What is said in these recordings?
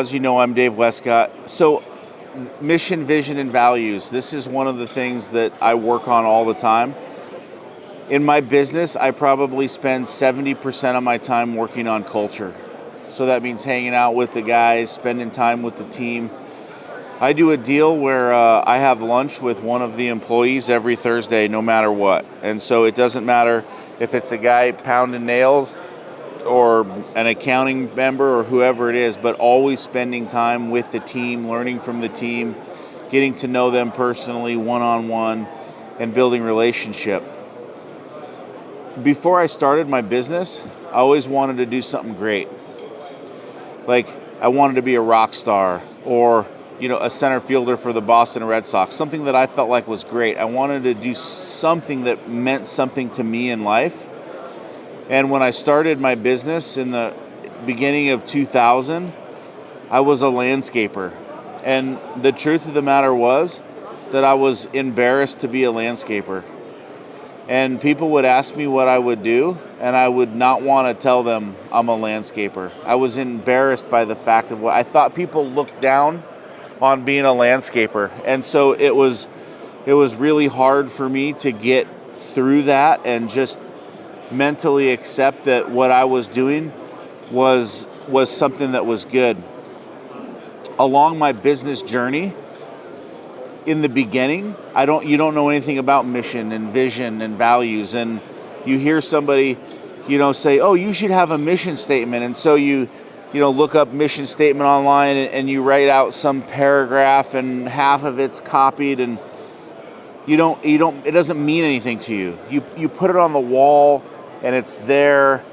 as you know, I'm Dave Westcott. So mission, vision, and values. This is one of the things that I work on all the time. In my business, I probably spend 70% of my time working on culture. So that means hanging out with the guys, spending time with the team. I do a deal where I have lunch with one of the employees every Thursday, no matter what. And so it doesn't matter if it's a guy pounding nails or an accounting member or whoever it is, but always spending time with the team, learning from the team, getting to know them personally, one-on-one, and building relationship. Before I started my business, I always wanted to do something great. Like, I wanted to be a rock star or, a center fielder for the Boston Red Sox, something that I felt like was great. I wanted to do something that meant something to me in life. And when I started my business in the beginning of 2000, I was a landscaper. And the truth of the matter was that I was embarrassed to be a landscaper. And people would ask me what I would do, and I would not want to tell them I'm a landscaper. I was embarrassed by the fact of what I thought people looked down on being a landscaper. And so it was really hard for me to get through that and just mentally accept that what I was doing was something that was good. Along my business journey, in the beginning, you don't know anything about mission and vision and values, and you hear somebody, say, "Oh, you should have a mission statement," and so you look up mission statement online and you write out some paragraph and half of it's copied, and it doesn't mean anything to you. You put it on the wall and it's there,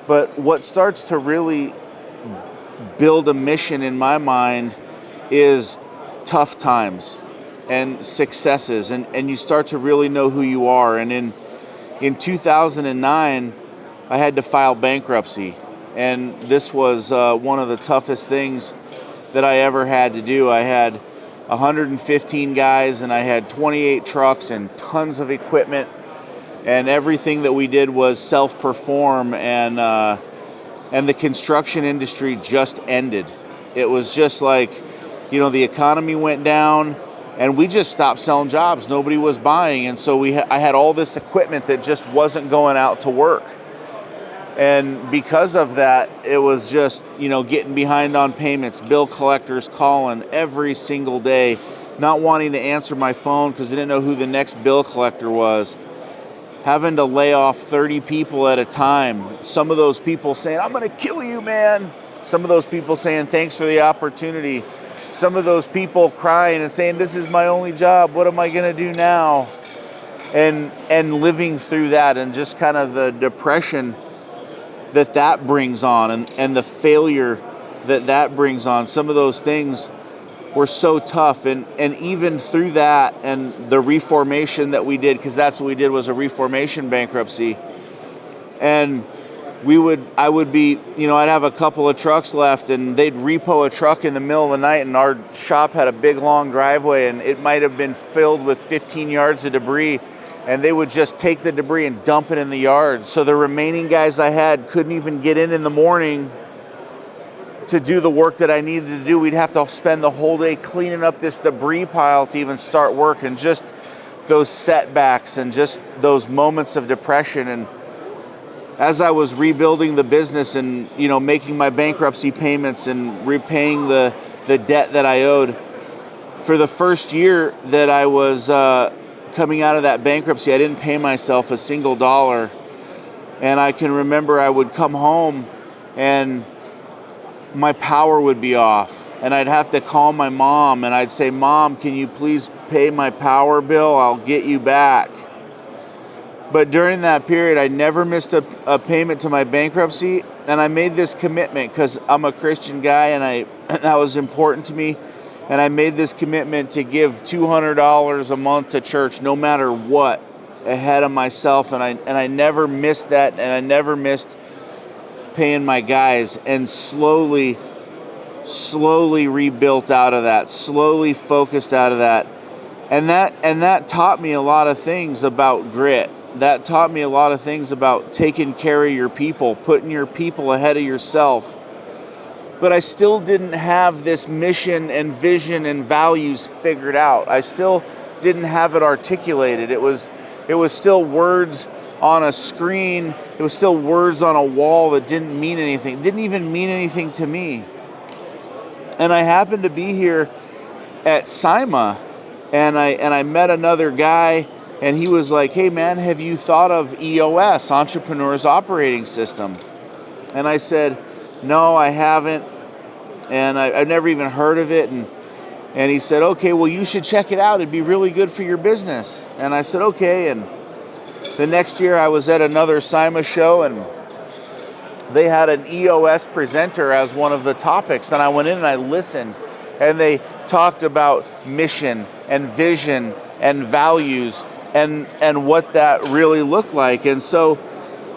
but what starts to really build a mission in my mind is tough times and successes, and you start to really know who you are. And in 2009, I had to file bankruptcy, and this was one of the toughest things that I ever had to do. I had 115 guys, and I had 28 trucks and tons of equipment, and everything that we did was self-perform, and the construction industry just ended. It was just like, the economy went down, and we just stopped selling jobs. Nobody was buying, and so I had all this equipment that just wasn't going out to work. And because of that, it was just, getting behind on payments, bill collectors calling every single day, not wanting to answer my phone because I didn't know who the next bill collector was. Having to lay off 30 people at a time. Some of those people saying, "I'm going to kill you, man." Some of those people saying, "Thanks for the opportunity." Some of those people crying and saying, "This is my only job. What am I going to do now?" And living through that, and just kind of the depression that brings on, and the failure that brings on. Some of those things were so tough, and even through that and the reformation that we did, because that's what we did, was a reformation bankruptcy. And I would be, I'd have a couple of trucks left, and they'd repo a truck in the middle of the night, and our shop had a big long driveway, and it might have been filled with 15 yards of debris, and they would just take the debris and dump it in the yard. So the remaining guys I had couldn't even get in the morning to do the work that I needed to do. We'd have to spend the whole day cleaning up this debris pile to even start work, and just those setbacks and just those moments of depression. And as I was rebuilding the business and, making my bankruptcy payments and repaying the debt that I owed, for the first year that I was coming out of that bankruptcy, I didn't pay myself a single dollar. And I can remember I would come home and my power would be off, and I'd have to call my mom, and I'd say, "Mom, can you please pay my power bill? I'll get you back." But during that period, I never missed a payment to my bankruptcy, and I made this commitment because I'm a Christian guy, and that was important to me. And I made this commitment to give $200 a month to church, no matter what, ahead of myself. And I never missed that, and I never missed paying my guys. And slowly rebuilt out of that, slowly focused out of that. And that taught me a lot of things about grit. That taught me a lot of things about taking care of your people, putting your people ahead of yourself. but I still didn't have this mission and vision and values figured out. I still didn't have it articulated. It was still words on a screen. It was still words on a wall that didn't mean anything. It didn't even mean anything to me. And I happened to be here at SIMA, and I met another guy, and he was like, "Hey man, have you thought of EOS, Entrepreneur's Operating System?" And I said, "No, I haven't, and I've never even heard of it." And he said, "Okay, well you should check it out. It'd be really good for your business." And I said, "Okay." And the next year I was at another SIMA show, and they had an EOS presenter as one of the topics, and I went in and I listened, and they talked about mission and vision and values and what that really looked like. And so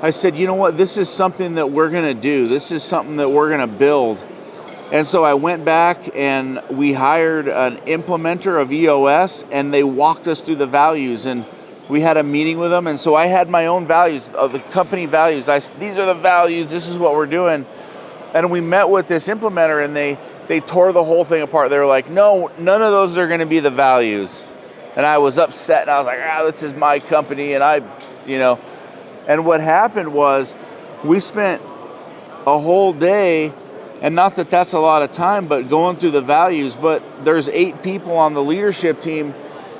I said, you know what, this is something that we're going to do. This is something that we're going to build. And so I went back and we hired an implementer of EOS, and they walked us through the values, and we had a meeting with them. And so I had my own values, the company values. These are the values, this is what we're doing. And we met with this implementer, and they tore the whole thing apart. They were like, "No, none of those are going to be the values." And I was upset, and I was like, "This is my company." And and what happened was we spent a whole day, and not that that's a lot of time, but going through the values. But there's 8 people on the leadership team,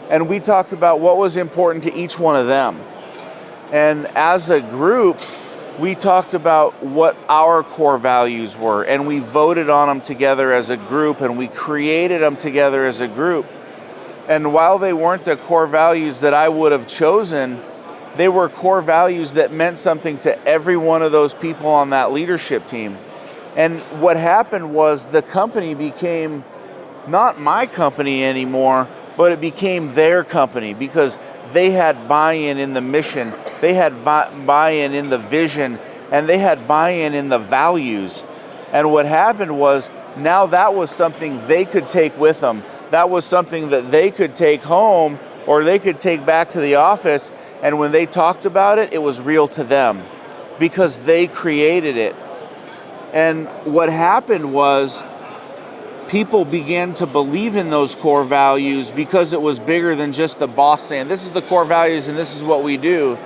and we talked about what was important to each one of them. And as a group, we talked about what our core values were, and we voted on them together as a group, and we created them together as a group. And while they weren't the core values that I would have chosen, they were core values that meant something to every one of those people on that leadership team. And what happened was the company became not my company anymore, but it became their company, because they had buy-in in the mission, they had buy-in in the vision, and they had buy-in in the values. And what happened was, now that was something they could take with them. That was something that they could take home, or they could take back to the office, and when they talked about it, it was real to them, because they created it. And what happened was, people began to believe in those core values because it was bigger than just the boss saying, "This is the core values and this is what we do."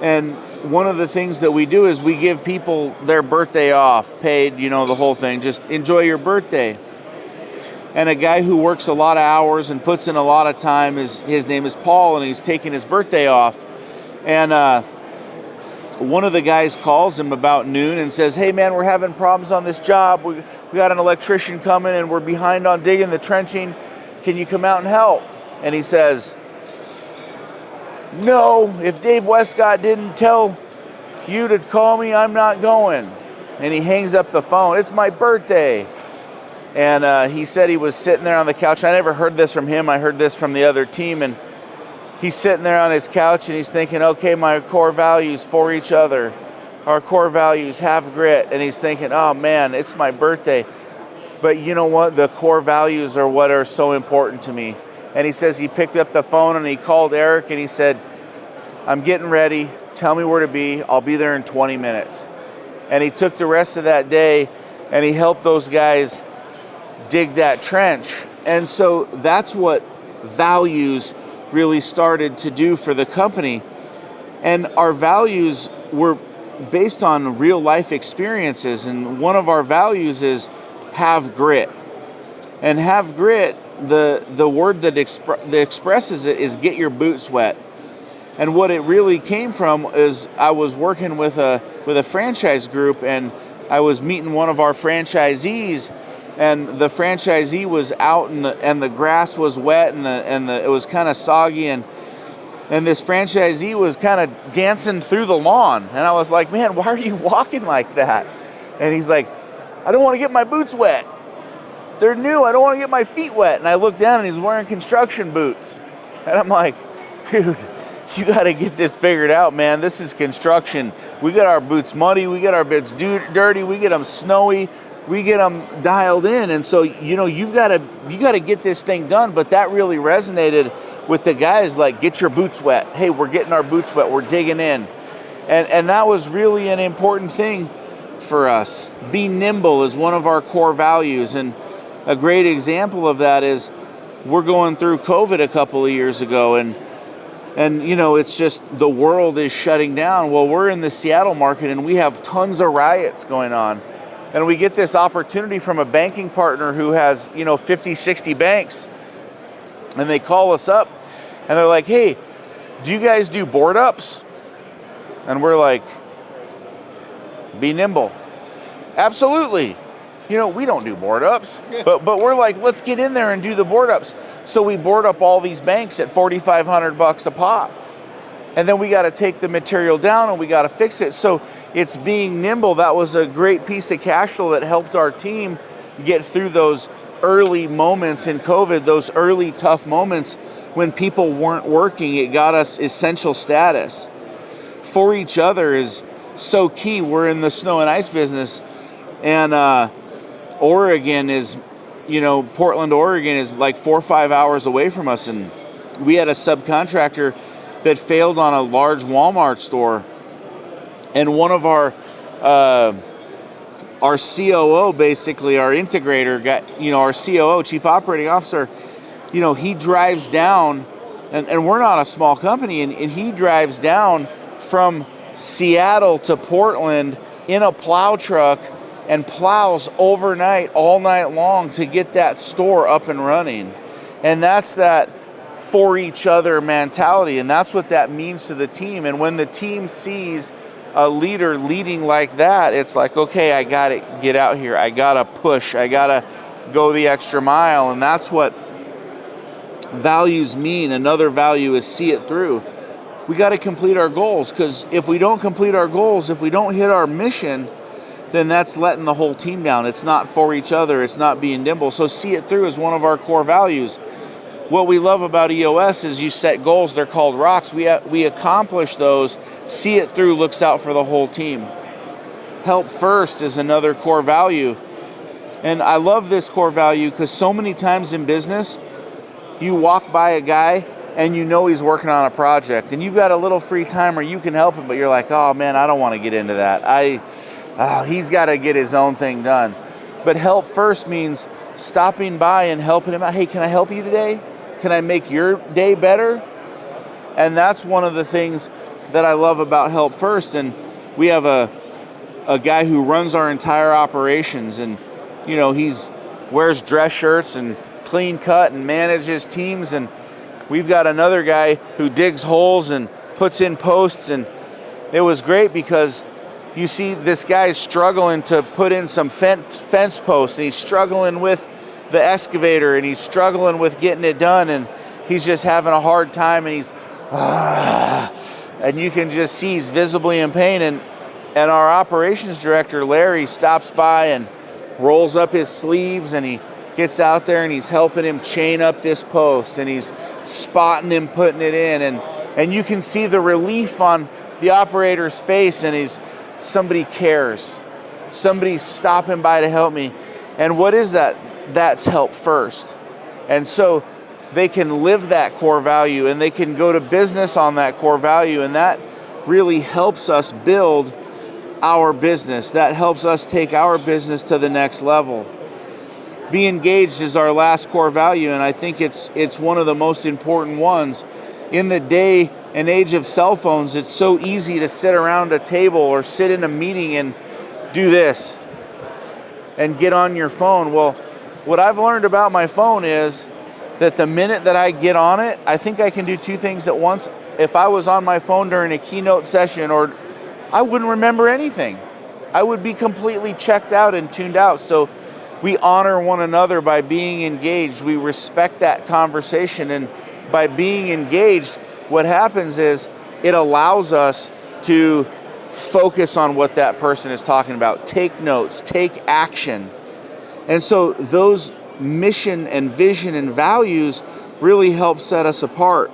And one of the things that we do is we give people their birthday off, paid, the whole thing, just enjoy your birthday. And a guy who works a lot of hours and puts in a lot of time, his name is Paul, and he's taking his birthday off. And one of the guys calls him about noon and says, "Hey man, we're having problems on this job. We got an electrician coming, and we're behind on digging the trenching. Can you come out and help?" And he says, "No, if Dave Westcott didn't tell you to call me, I'm not going." And he hangs up the phone. "It's my birthday." And he said he was sitting there on the couch. I never heard this from him. I heard this from the other team. And he's sitting there on his couch, and he's thinking, okay, my core values for each other. Our core values, have grit. And he's thinking, oh man, it's my birthday. But you know what? The core values are what are so important to me. And he says he picked up the phone and he called Eric and he said, "I'm getting ready. Tell me where to be. I'll be there in 20 minutes. And he took the rest of that day and he helped those guys dig that trench. And so that's what values really started to do for the company. And our values were based on real life experiences. And one of our values is have grit. And have grit, the word that expresses it is get your boots wet. And what it really came from is I was working with a franchise group, and I was meeting one of our franchisees, and the franchisee was out and the grass was wet and it was kind of soggy, and this franchisee was kind of dancing through the lawn, and I was like, "Man, why are you walking like that?" And he's like, "I don't want to get my boots wet. They're new. I don't want to get my feet wet." And I looked down and he's wearing construction boots, and I'm like, "Dude, you got to get this figured out, man. This is construction. We get our boots muddy. We get our boots dirty. We get them snowy. We get them dialed in." And so, you got to get this thing done. But that really resonated with the guys, like, get your boots wet. Hey, we're getting our boots wet. We're digging in. And that was really an important thing for us. Be nimble is one of our core values, and a great example of that is we're going through COVID a couple of years ago, and it's just the world is shutting down. Well, we're in the Seattle market and we have tons of riots going on. And we get this opportunity from a banking partner who has, 50, 60 banks. And they call us up and they're like, hey, do you guys do board ups? And we're like, be nimble. Absolutely. We don't do board ups, but we're like, let's get in there and do the board ups. So we board up all these banks at $4,500 a pop. And then we got to take the material down and we got to fix it. So it's being nimble. That was a great piece of cash flow that helped our team get through those early moments in COVID, those early tough moments when people weren't working. It got us essential status. For each other is so key. We're in the snow and ice business, and Oregon is, Portland, Oregon is like 4 or 5 hours away from us. And we had a subcontractor that failed on a large Walmart store. And one of our COO, basically our integrator, our COO, Chief Operating Officer, he drives down, and we're not a small company, and he drives down from Seattle to Portland in a plow truck and plows overnight, all night long, to get that store up and running. And that's that for each other mentality, and that's what that means to the team. And when the team sees a leader leading like that, it's like, okay, I gotta get out here, I gotta push, I gotta go the extra mile. And that's what values mean. Another value is see it through. We got to complete our goals, because if we don't complete our goals, if we don't hit our mission, then that's letting the whole team down. It's not for each other. It's not being nimble. So see it through is one of our core values. What we love about EOS is you set goals. They're called rocks. We accomplish those. See it through looks out for the whole team. Help first is another core value. And I love this core value because so many times in business, you walk by a guy and he's working on a project and you've got a little free time or you can help him, but you're like, oh man, I don't want to get into that. He's got to get his own thing done. But help first means stopping by and helping him out. Hey, can I help you today? Can I make your day better? And that's one of the things that I love about Help First. And we have a guy who runs our entire operations, and he's wears dress shirts and clean cut and manages teams. And we've got another guy who digs holes and puts in posts. And it was great because you see this guy's struggling to put in some fence posts, and he's struggling with the excavator, and he's struggling with getting it done, and he's just having a hard time, and and you can just see he's visibly in pain. And our operations director, Larry, stops by and rolls up his sleeves, and he gets out there and he's helping him chain up this post, and he's spotting him putting it in, and you can see the relief on the operator's face, and somebody cares. Somebody's stopping by to help me. And what is that? That's Help First. And so they can live that core value, and they can go to business on that core value, and that really helps us build our business. That helps us take our business to the next level. Be engaged is our last core value, and I think it's one of the most important ones. In the day and age of cell phones, it's so easy to sit around a table or sit in a meeting and do this and get on your phone. Well, what I've learned about my phone is that the minute that I get on it, I think I can do two things at once. If I was on my phone during a keynote session, I wouldn't remember anything. I would be completely checked out and tuned out. So we honor one another by being engaged. We respect that conversation, and by being engaged, what happens is it allows us to focus on what that person is talking about, take notes, take action. And so those mission and vision and values really help set us apart.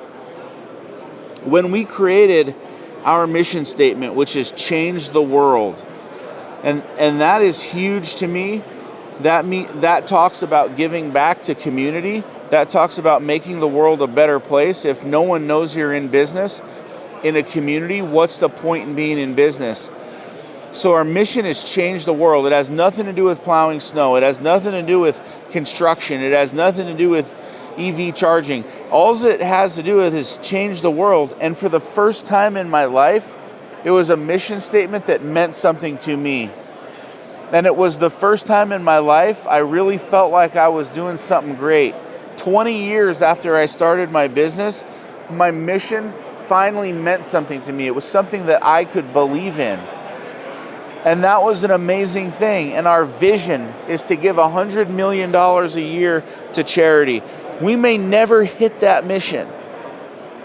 When we created our mission statement, which is change the world, and that is huge to me. That talks about giving back to community. That talks about making the world a better place. If no one knows you're in business in a community, what's the point in being in business? So our mission is change the world. It has nothing to do with plowing snow. It has nothing to do with construction. It has nothing to do with EV charging. All it has to do with is change the world. And for the first time in my life, it was a mission statement that meant something to me. And it was the first time in my life I really felt like I was doing something great. 20 years after I started my business, my mission finally meant something to me. It was something that I could believe in. And that was an amazing thing. And our vision is to give $100 million a year to charity. We may never hit that mission,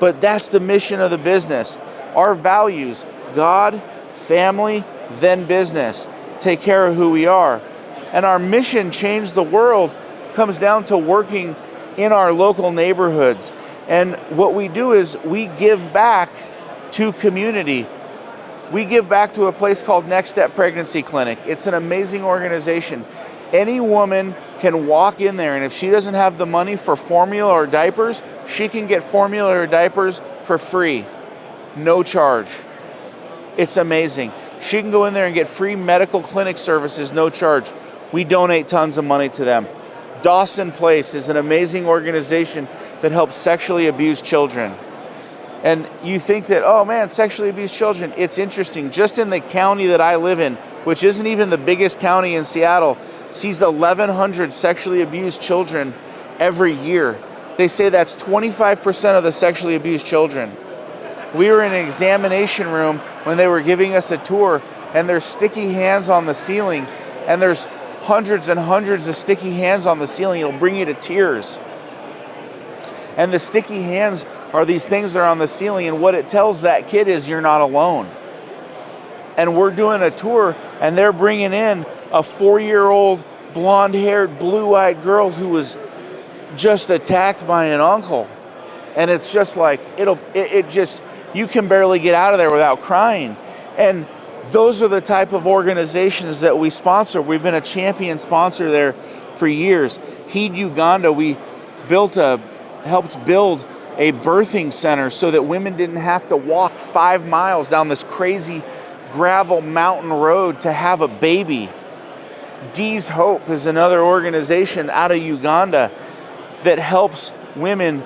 but that's the mission of the business. Our values, God, family, then business. Take care of who we are. And our mission, change the world, comes down to working in our local neighborhoods. And what we do is we give back to community. We give back to a place called Next Step Pregnancy Clinic. It's an amazing organization. Any woman can walk in there, and if she doesn't have the money for formula or diapers, she can get formula or diapers for free, no charge. It's amazing. She can go in there and get free medical clinic services, no charge. We donate tons of money to them. Dawson Place is an amazing organization that helps sexually abused children. And you think that, oh man, sexually abused children, it's interesting. Just in the county that I live in, which isn't even the biggest county in Seattle, sees 1,100 sexually abused children every year. They say that's 25% of the sexually abused children. We were in an examination room when they were giving us a tour, and there's sticky hands on the ceiling, and there's hundreds and hundreds of sticky hands on the ceiling. It'll bring you to tears. And the sticky hands are these things that are on the ceiling, and what it tells that kid is you're not alone. And we're doing a tour, and they're bringing in a 4-year-old blonde-haired, blue-eyed girl who was just attacked by an uncle. And it's just like, you can barely get out of there without crying. And those are the type of organizations that we sponsor. We've been a champion sponsor there for years. Heed Uganda, we helped build a birthing center so that women didn't have to walk 5 miles down this crazy gravel mountain road to have a baby. D's Hope is another organization out of Uganda that helps women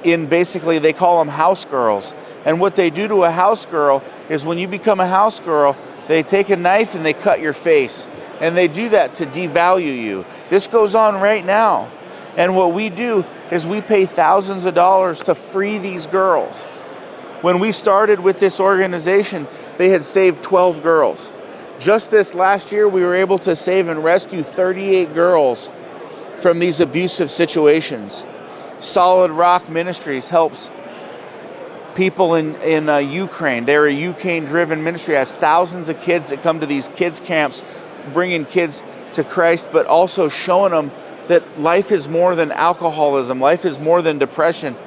in basically, they call them house girls. And what they do to a house girl is when you become a house girl, they take a knife and they cut your face. And they do that to devalue you. This goes on right now. And what we do is we pay thousands of dollars to free these girls. When we started with this organization, they had saved 12 girls. Just this last year, we were able to save and rescue 38 girls from these abusive situations. Solid Rock Ministries helps people in Ukraine. They're a Ukraine-driven ministry, has thousands of kids that come to these kids camps, bringing kids to Christ, but also showing them that life is more than alcoholism, life is more than depression.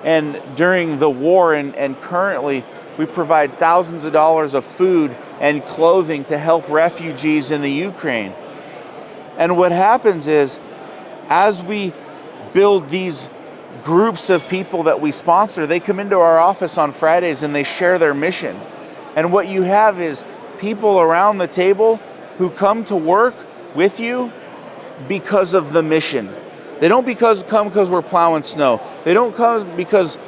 And during the war and currently, we provide thousands of dollars of food and clothing to help refugees in the Ukraine. And what happens is, as we build these groups of people that we sponsor, they come into our office on Fridays and they share their mission. And what you have is people around the table who come to work with you because of the mission. They don't come because we're plowing snow. They don't come because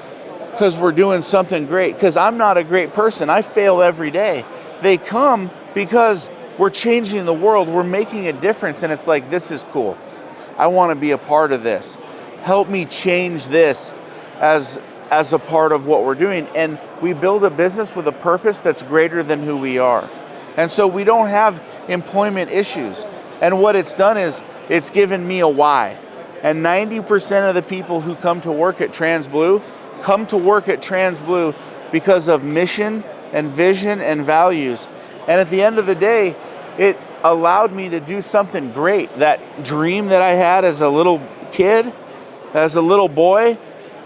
we're doing something great, because I'm not a great person. I fail every day. They come because we're changing the world. We're making a difference, and it's like, this is cool. I want to be a part of this. Help me change this as a part of what we're doing. And we build a business with a purpose that's greater than who we are. And so we don't have employment issues. And what it's done is it's given me a why. And 90% of the people who come to work at TransBlue come to work at TransBlue because of mission and vision and values. And at the end of the day, it allowed me to do something great. That dream that I had as a little kid, as a little boy,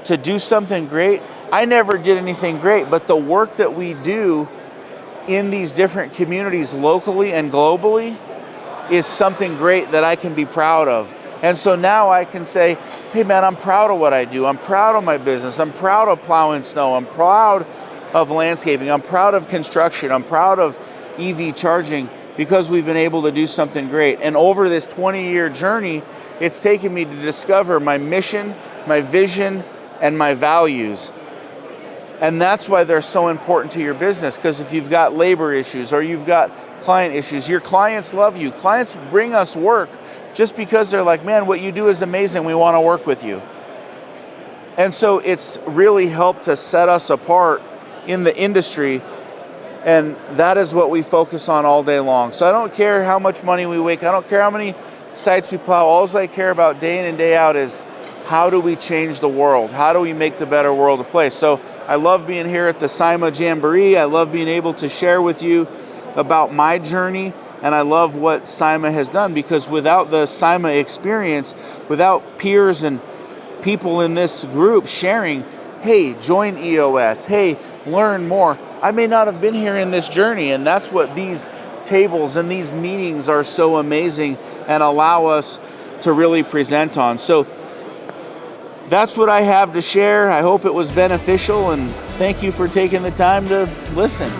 to do something great. I never did anything great, but the work that we do in these different communities locally and globally is something great that I can be proud of. And so now I can say, hey man, I'm proud of what I do. I'm proud of my business. I'm proud of plowing snow. I'm proud of landscaping. I'm proud of construction. I'm proud of EV charging because we've been able to do something great. And over this 20-year journey, it's taken me to discover my mission, my vision, and my values. And that's why they're so important to your business, because if you've got labor issues or you've got client issues, your clients love you. Clients bring us work just because they're like, man, what you do is amazing, we want to work with you. And so it's really helped to set us apart in the industry, and that is what we focus on all day long. So I don't care how much money we make, I don't care how many sites we plow, all I care about day in and day out is how do we change the world? How do we make the better world a place? So I love being here at the SIMA Jamboree. I love being able to share with you about my journey, and I love what SIMA has done, because without the SIMA experience, without peers and people in this group sharing, hey, join EOS, hey, learn more, I may not have been here in this journey. And that's what these tables and these meetings are so amazing and allow us to really present on. So that's what I have to share. I hope it was beneficial, and thank you for taking the time to listen.